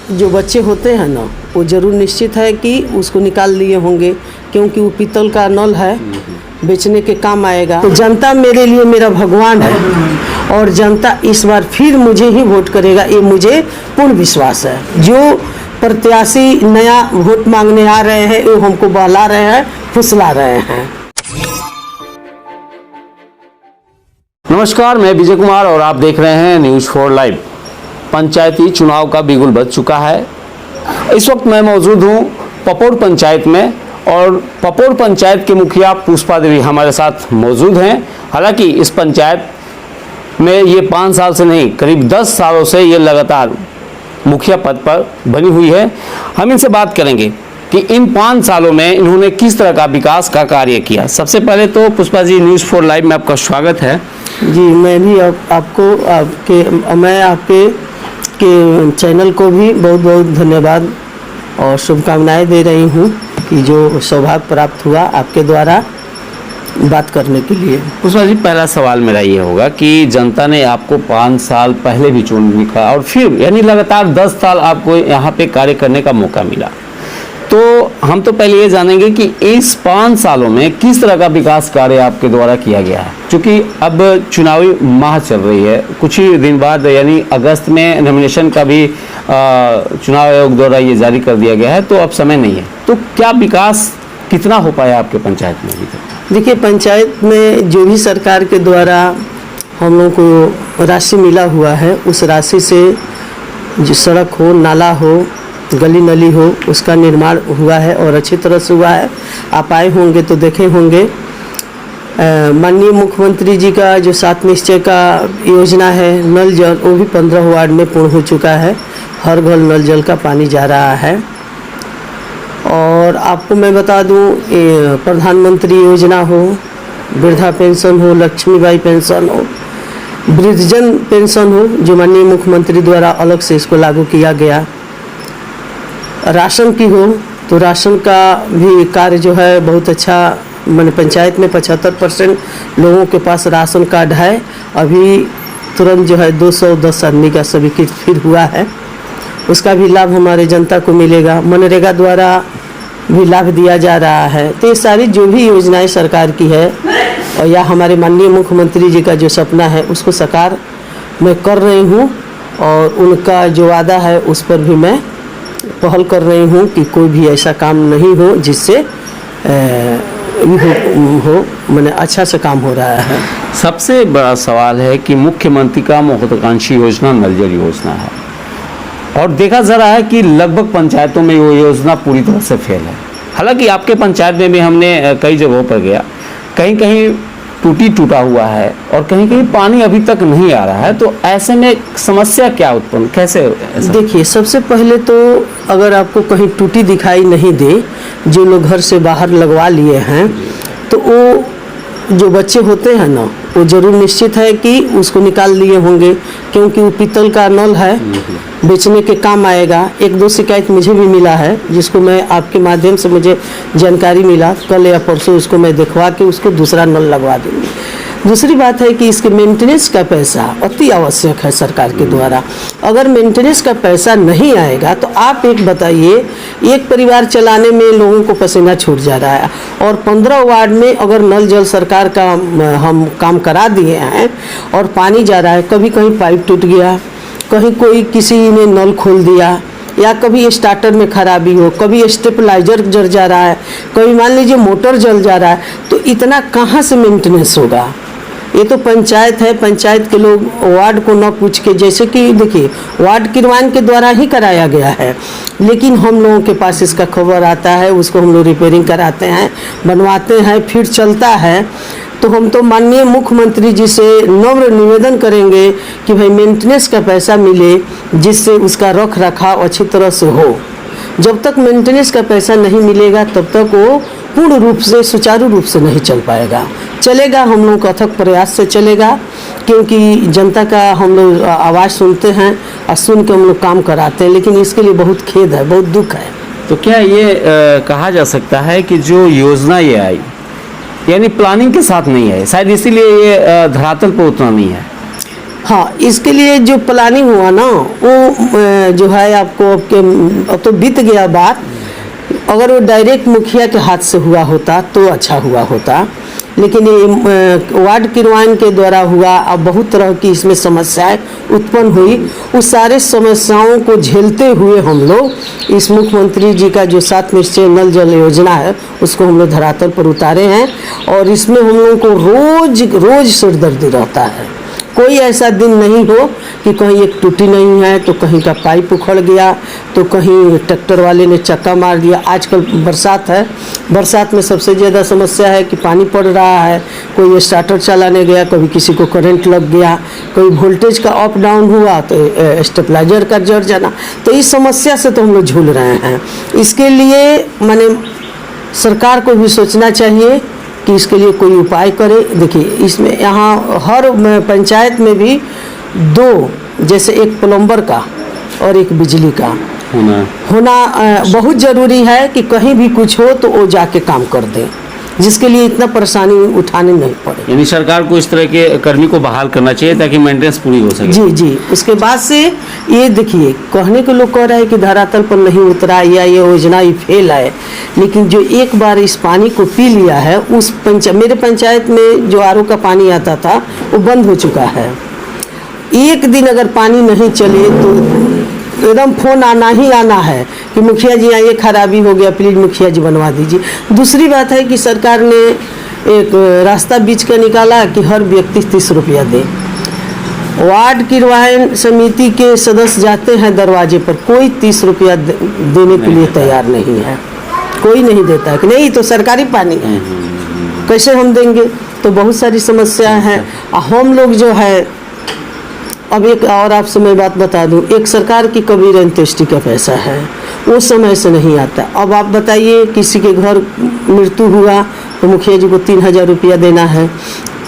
जो बच्चे होते हैं ना, वो ज़रूर निश्चित है कि उसको निकाल लिए होंगे, क्योंकि वो पीतल का नल है, बेचने के काम आएगा। तो जनता मेरे लिए मेरा भगवान है और जनता इस बार फिर मुझे ही वोट करेगा, ये मुझे पूर्ण विश्वास है। जो प्रत्याशी नया वोट मांगने आ रहे हैं वो हमको बहला रहे हैं, फुसला रहे हैं। नमस्कार, मैं विजय कुमार और आप देख रहे हैं न्यूज़ 4 लाइव। पंचायती चुनाव का बिगुल बज चुका है। इस वक्त मैं मौजूद हूं पपोर पंचायत में और पपोर पंचायत के मुखिया पुष्पा देवी हमारे साथ मौजूद हैं। हालांकि इस पंचायत में ये 5 साल से नहीं, करीब 10 सालों से ये लगातार मुखिया पद पर बनी हुई है। हम इनसे बात करेंगे कि इन 5 सालों में इन्होंने किस तरह का विकास का कार्य किया। सबसे पहले तो पुष्पा जी, न्यूज़ 4 लाइव में आपका स्वागत है। जी, मैं भी मैं आपके चैनल को भी बहुत बहुत धन्यवाद और शुभकामनाएं दे रही हूं कि जो सौभाग्य प्राप्त हुआ आपके द्वारा बात करने के लिए। पुष्पा जी, पहला सवाल मेरा ये होगा कि जनता ने आपको 5 साल पहले भी चुन लिया और फिर यानी लगातार 10 साल आपको यहाँ पे कार्य करने का मौका मिला, तो हम तो पहले ये जानेंगे कि इस 5 सालों में किस तरह का विकास कार्य आपके द्वारा किया गया है। क्योंकि अब चुनावी माह चल रही है, कुछ ही दिन बाद यानी अगस्त में नॉमिनेशन का भी चुनाव आयोग द्वारा ये जारी कर दिया गया है, तो अब समय नहीं है। तो क्या विकास कितना हो पाया आपके पंचायत में अभी तक? देखिए, पंचायत में जो भी सरकार के द्वारा हम लोगों को राशि मिला हुआ है, उस राशि से जो सड़क हो, नाला हो, गली नली हो, उसका निर्माण हुआ है और अच्छी तरह से हुआ है। आप आए होंगे तो देखे होंगे। माननीय मुख्यमंत्री जी का जो 7 निश्चय का योजना है नल जल, वो भी 15 वार्ड में पूर्ण हो चुका है। हर घर नल जल का पानी जा रहा है। और आपको मैं बता दूं, प्रधानमंत्री योजना हो, वृद्धा पेंशन हो, लक्ष्मीबाई पेंशन हो, वृद्धजन पेंशन हो, जो माननीय मुख्यमंत्री द्वारा अलग से इसको लागू किया गया, राशन की हो, तो राशन का भी कार्य जो है बहुत अच्छा। मैंने पंचायत में 75% लोगों के पास राशन कार्ड है। अभी तुरंत जो है 210 आदमी का स्वीकृत फिर हुआ है, उसका भी लाभ हमारे जनता को मिलेगा। मनरेगा द्वारा भी लाभ दिया जा रहा है। तो ये सारी जो भी योजनाएं सरकार की है और या हमारे माननीय मुख्यमंत्री जी का जो सपना है उसको साकार मैं कर रही हूँ और उनका जो वादा है उस पर भी मैं पहल कर रही हूँ कि कोई भी ऐसा काम नहीं हो जिससे मैंने अच्छा से काम हो रहा है। सबसे बड़ा सवाल है कि मुख्यमंत्री का महत्वाकांक्षी योजना नल जल योजना है और देखा जा रहा है कि लगभग पंचायतों में वो योजना पूरी तरह से फेल है। हालांकि आपके पंचायत में भी हमने कई जगहों पर गया, कहीं कहीं टूटा हुआ है और कहीं कहीं पानी अभी तक नहीं आ रहा है। तो ऐसे में समस्या क्या उत्पन्न कैसे? देखिए, सबसे पहले तो अगर आपको कहीं टूटी दिखाई नहीं दे, जो लोग घर से बाहर लगवा लिए हैं, तो वो जो बच्चे होते हैं ना, वो ज़रूर निश्चित है कि उसको निकाल लिए होंगे, क्योंकि वो पीतल का नल है, बेचने के काम आएगा। 1-2 शिकायत मुझे भी मिला है, जिसको मैं आपके माध्यम से मुझे जानकारी मिला, कल या परसों उसको मैं दिखवा के उसको दूसरा नल लगवा दूँगी। दूसरी बात है कि इसके मेंटेनेंस का पैसा अति आवश्यक है सरकार के द्वारा। अगर मेंटेनेंस का पैसा नहीं आएगा तो आप एक बताइए, एक परिवार चलाने में लोगों को पसीना छूट जा रहा है और 15 वार्ड में अगर नल जल सरकार का हम काम करा दिए हैं और पानी जा रहा है, कभी कहीं पाइप टूट गया, कहीं कोई किसी ने नल खोल दिया, या कभी स्टार्टर में खराबी हो, कभी स्टेबलाइजर जल जा रहा है, कभी मान लीजिए मोटर जल जा रहा है, तो इतना कहाँ से मेंटेनेंस होगा? ये तो पंचायत है, पंचायत के लोग वार्ड को न पूछ के, जैसे कि देखिए वार्ड किरवान के द्वारा ही कराया गया है, लेकिन हम लोगों के पास इसका खबर आता है, उसको हम लोग रिपेयरिंग कराते हैं, बनवाते हैं, फिर चलता है। तो हम तो माननीय मुख्यमंत्री जी से नम्र निवेदन करेंगे कि भाई मेंटेनेंस का पैसा मिले, जिससे उसका रख रखाव अच्छी तरह से हो। जब तक मेंटेनेंस का पैसा नहीं मिलेगा तब तक वो पूर्ण रूप से सुचारू रूप से नहीं चल पाएगा। चलेगा, हम लोग अथक प्रयास से चलेगा, क्योंकि जनता का हम लोग आवाज़ सुनते हैं और सुन के हम लोग काम कराते हैं, लेकिन इसके लिए बहुत खेद है, बहुत दुख है। तो क्या ये कहा जा सकता है कि जो योजना ये आई यानी प्लानिंग के साथ नहीं है, शायद इसीलिए ये धरातल पर उतना नहीं है? हाँ, इसके लिए जो प्लानिंग हुआ ना वो जो है आपको अब तो बीत गया बात। अगर वो डायरेक्ट मुखिया के हाथ से हुआ होता तो अच्छा हुआ होता, लेकिन ये वार्ड क्रियान्वयन के द्वारा हुआ। अब बहुत तरह की इसमें समस्याएं उत्पन्न हुई। उस सारे समस्याओं को झेलते हुए हम लोग इस मुख्यमंत्री जी का जो 7 निश्चय नल जल योजना है उसको हम लोग धरातल पर उतारे हैं। और इसमें हम लोगों को रोज रोज सिरदर्दी रहता है। कोई ऐसा दिन नहीं हो कि कहीं एक टूटी नहीं है, तो कहीं का पाइप उखड़ गया, तो कहीं ट्रैक्टर वाले ने चक्का मार दिया। आजकल बरसात है, बरसात में सबसे ज़्यादा समस्या है कि पानी पड़ रहा है। कोई स्टार्टर चलाने गया, कभी किसी को करंट लग गया, कोई वोल्टेज का अप डाउन हुआ तो स्टेबलाइजर का जड़ जाना। तो इस समस्या से तो हम लोग झूल रहे हैं। इसके लिए माने सरकार को भी सोचना चाहिए कि इसके लिए कोई उपाय करे। देखिए, इसमें यहाँ हर पंचायत में भी 2, जैसे एक प्लम्बर का और एक बिजली का होना बहुत ज़रूरी है कि कहीं भी कुछ हो तो वो जाके काम कर दे, जिसके लिए इतना परेशानी उठाने नहीं पड़े। यानी सरकार को इस तरह के कर्मी को बहाल करना चाहिए ताकि मेंटेनेंस पूरी हो सके। जी जी। उसके बाद से ये देखिए, कहने के लोग कह रहे हैं कि धरातल पर नहीं उतरा या ये योजना ही फेल है, लेकिन जो एक बार इस पानी को पी लिया है, उस मेरे पंचायत में जो आरओ का पानी आता था वो बंद हो चुका है। एक दिन अगर पानी नहीं चले तो एकदम फ़ोन आना ही आना है कि मुखिया जी ये खराबी हो गया, प्लीज़ मुखिया जी बनवा दीजिए। दूसरी बात है कि सरकार ने एक रास्ता बीच का निकाला कि हर व्यक्ति 30 रुपया दे। वार्ड क्रियान्वयन समिति के सदस्य जाते हैं दरवाजे पर, कोई 30 रुपया देने के लिए तैयार नहीं है। कोई नहीं देता है कि नहीं तो सरकारी पानी है, कैसे हम देंगे। तो बहुत सारी समस्याएं हैं। हम लोग जो है, अब एक और आपसे मैं बात बता दूं, एक सरकार की कबीर अंत्येष्टि का पैसा है, वो समय से नहीं आता। अब आप बताइए, किसी के घर मृत्यु हुआ तो मुखिया जी को 3000 रुपया देना है।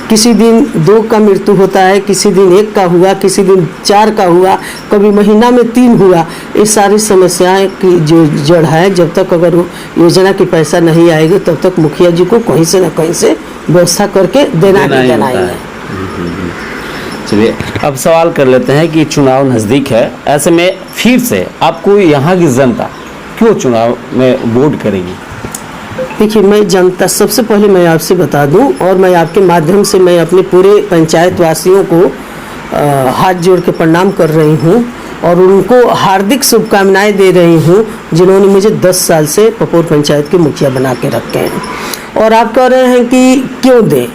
किसी दिन 2 का मृत्यु होता है, किसी दिन 1 का हुआ, किसी दिन 4 का हुआ, कभी महीना में 3 हुआ। ये सारी समस्याएं की जो जड़ है, जब तक अगर वो योजना की पैसा नहीं आएगी तब तक मुखिया जी को कहीं से न कहीं से व्यवस्था करके देना ही देना है। चलिए, अब सवाल कर लेते हैं कि चुनाव नज़दीक है, ऐसे में फिर से आपको यहाँ की जनता क्यों चुनाव में वोट करेगी? देखिए, मैं जनता, सबसे पहले मैं आपसे बता दूं और मैं आपके माध्यम से मैं अपने पूरे पंचायत वासियों को हाथ जोड़ के प्रणाम कर रही हूं और उनको हार्दिक शुभकामनाएं दे रही हूं, जिन्होंने मुझे 10 साल से पपोर पंचायत के मुखिया बना के रखे हैं। और आप कह रहे हैं कि क्यों दें?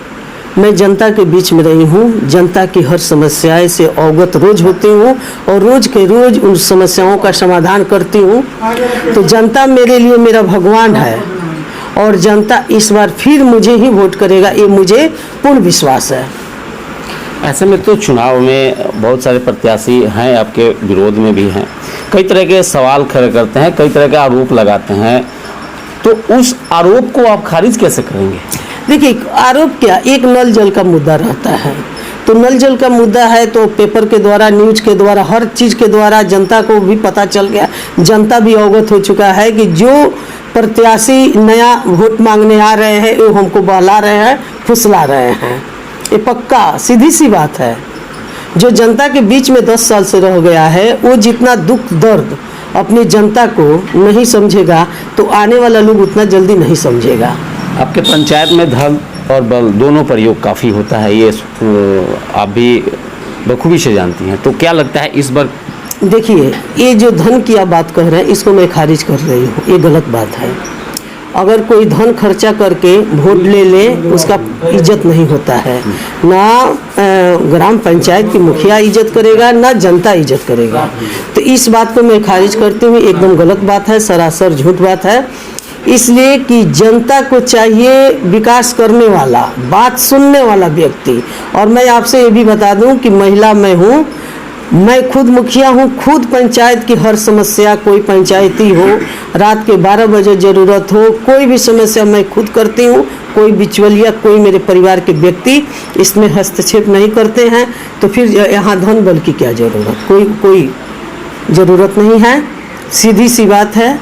मैं जनता के बीच में रही हूँ, जनता की हर समस्याएं से अवगत रोज होती हूँ और रोज के रोज उन समस्याओं का समाधान करती हूँ। तो जनता मेरे लिए मेरा भगवान है और जनता इस बार फिर मुझे ही वोट करेगा, ये मुझे पूर्ण विश्वास है। ऐसे में तो चुनाव में बहुत सारे प्रत्याशी हैं, आपके विरोध में भी हैं, कई तरह के सवाल खड़े करते हैं, कई तरह के आरोप लगाते हैं, तो उस आरोप को आप खारिज कैसे करेंगे? देखिए, आरोप क्या, एक नल जल का मुद्दा रहता है, तो नल जल का मुद्दा है तो पेपर के द्वारा, न्यूज के द्वारा, हर चीज़ के द्वारा जनता को भी पता चल गया, जनता भी अवगत हो चुका है कि जो प्रत्याशी नया वोट मांगने आ रहे हैं वो हमको बहला रहे हैं, फुसला रहे हैं। ये पक्का सीधी सी बात है। जो जनता के बीच में 10 साल से रह गया है, वो जितना दुख दर्द अपनी जनता को नहीं समझेगा तो आने वाला लोग उतना जल्दी नहीं समझेगा। आपके पंचायत में धन और बल दोनों प्रयोग काफ़ी होता है, ये आप भी बखूबी से जानती हैं, तो क्या लगता है इस बार? देखिए, ये जो धन की आप बात कह रहे हैं इसको मैं खारिज कर रही हूँ, ये गलत बात है। अगर कोई धन खर्चा करके वोट ले ले, उसका इज्जत नहीं होता है। ना ग्राम पंचायत की मुखिया इज्जत करेगा, ना जनता इज्जत करेगा। तो इस बात को मैं खारिज करती हूँ, एकदम गलत बात है, सरासर झूठ बात है। इसलिए कि जनता को चाहिए विकास करने वाला, बात सुनने वाला व्यक्ति। और मैं आपसे ये भी बता दूं कि महिला मैं हूँ, मैं खुद मुखिया हूँ, खुद पंचायत की हर समस्या, कोई पंचायती हो, रात के 12 बजे ज़रूरत हो, कोई भी समस्या मैं खुद करती हूँ। कोई बिचवलिया, कोई मेरे परिवार के व्यक्ति इसमें हस्तक्षेप नहीं करते हैं। तो फिर यहाँ धन बल की क्या ज़रूरत? कोई ज़रूरत नहीं है। सीधी सी बात है,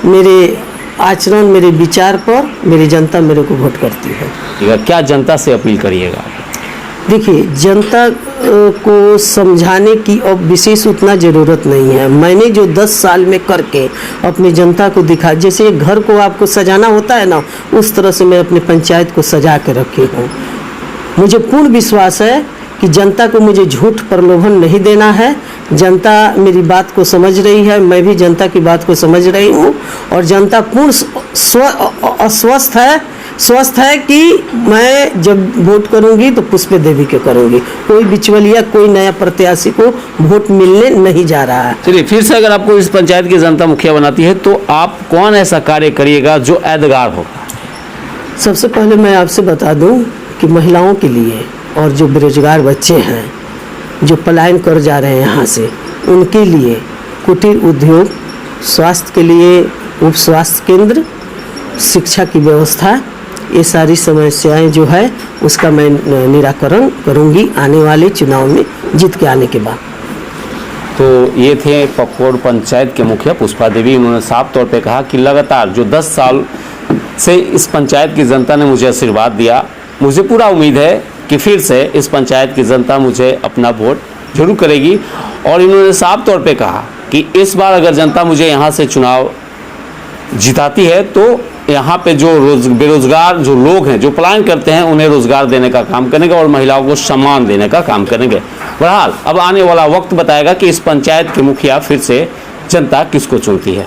मेरे आचरण, मेरे विचार पर मेरी जनता मेरे को वोट करती है। क्या जनता से अपील करिएगा? देखिए, जनता को समझाने की अब विशेष उतना ज़रूरत नहीं है। मैंने जो 10 साल में करके अपनी जनता को दिखा, जैसे एक घर को आपको सजाना होता है ना, उस तरह से मैं अपनी पंचायत को सजा के रखी हूँ। मुझे पूर्ण विश्वास है कि जनता को मुझे झूठ प्रलोभन नहीं देना है। जनता मेरी बात को समझ रही है, मैं भी जनता की बात को समझ रही हूँ, और जनता पूर्ण स्वस्थ है कि मैं जब वोट करूंगी तो पुष्पे देवी के करूंगी। कोई बिचवलिया, कोई नया प्रत्याशी को वोट मिलने नहीं जा रहा है। चलिए, फिर से अगर आपको इस पंचायत की जनता मुखिया बनाती है तो आप कौन ऐसा कार्य करिएगा जो यादगार हो? सबसे पहले मैं आपसे बता दूं कि महिलाओं के लिए और जो बेरोजगार बच्चे हैं जो पलायन कर जा रहे हैं यहाँ से, उनके लिए कुटीर उद्योग, स्वास्थ्य के लिए उप स्वास्थ्य केंद्र, शिक्षा की व्यवस्था, ये सारी समस्याएं जो है उसका मैं निराकरण करूंगी आने वाले चुनाव में जीत के आने के बाद। तो ये थे पपोर पंचायत के मुखिया पुष्पा देवी। उन्होंने साफ तौर पे कहा कि लगातार जो 10 साल से इस पंचायत की जनता ने मुझे आशीर्वाद दिया, मुझे पूरा उम्मीद है कि फिर से इस पंचायत की जनता मुझे अपना वोट जरूर करेगी। और इन्होंने साफ तौर पे कहा कि इस बार अगर जनता मुझे यहाँ से चुनाव जिताती है तो यहाँ पे जो बेरोजगार जो लोग हैं, जो पलायन करते हैं, उन्हें रोजगार देने का काम करेंगे और महिलाओं को सम्मान देने का काम करेंगे। बहरहाल अब आने वाला वक्त बताएगा कि इस पंचायत के मुखिया फिर से जनता किसको चुनती है।